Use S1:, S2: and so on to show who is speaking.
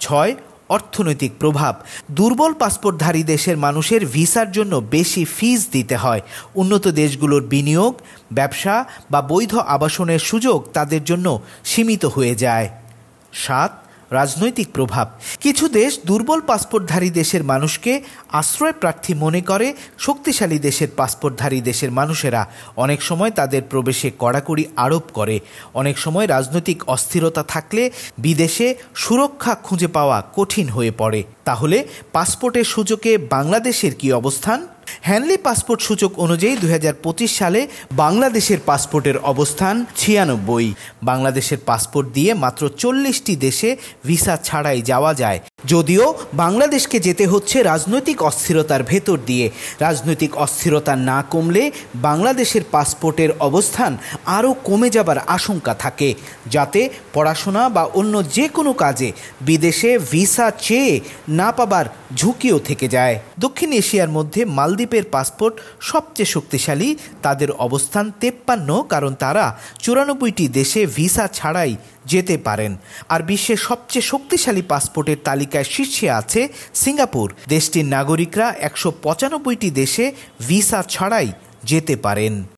S1: 6. অর্থনৈতিক প্রভাব। দুর্বল পাসপোর্টধারী দেশের মানুষের ভিসার জন্য বেশি ফিস দিতে হয়। উন্নত দেশগুলোর বিনিয়োগ, ব্যবসা বা বৈধ আবাসনের সুযোগ তাদের জন্য সীমিত হয়ে যায়। 7. রাজনৈতিক প্রভাব। কিছু দেশ দুর্বল পাসপোর্টধারী দেশের মানুষকে আশ্রয় প্রার্থী মনে করে। শক্তিশালী দেশের পাসপোর্টধারী দেশের মানুষেরা অনেক সময় তাদের প্রবেশে কড়াকড়ি আরোপ করে। অনেক সময় রাজনৈতিক অস্থিরতা থাকলে বিদেশে সুরক্ষা খুঁজে পাওয়া কঠিন হয়ে পড়ে। তাহলে পাসপোর্টের সূচকে বাংলাদেশের কি অবস্থান? হ্যানলি পাসপোর্ট সূচক অনুযায়ী 2025 সালে বাংলাদেশের পাসপোর্টের অবস্থান 96। বাংলাদেশের পাসপোর্ট দিয়ে মাত্র 40টি দেশে ভিসা ছাড়াই যাওয়া যায়। যদিও বাংলাদেশকে যেতে হচ্ছে রাজনৈতিক অস্থিরতার ভেতর দিয়ে। রাজনৈতিক অস্থিরতা না কমলে বাংলাদেশের পাসপোর্টের অবস্থান আরও কমে যাবার আশঙ্কা থাকে, যাতে পড়াশোনা বা অন্য যে কোনো কাজে বিদেশে ভিসা চেয়ে না পাবার ঝুঁকিও থেকে যায়। দক্ষিণ এশিয়ার মধ্যে মালদ্বীপের পাসপোর্ট সবচেয়ে শক্তিশালী। তাদের অবস্থান 53, কারণ তারা 94টি দেশে ভিসা ছাড়াই যেতে পারেন। আর বিশ্বের সবচেয়ে শক্তিশালী পাসপোর্টের তালিকায় শীর্ষে আছে সিঙ্গাপুর। দেশটির নাগরিকরা 195টি দেশে ভিসা ছাড়াই যেতে পারেন।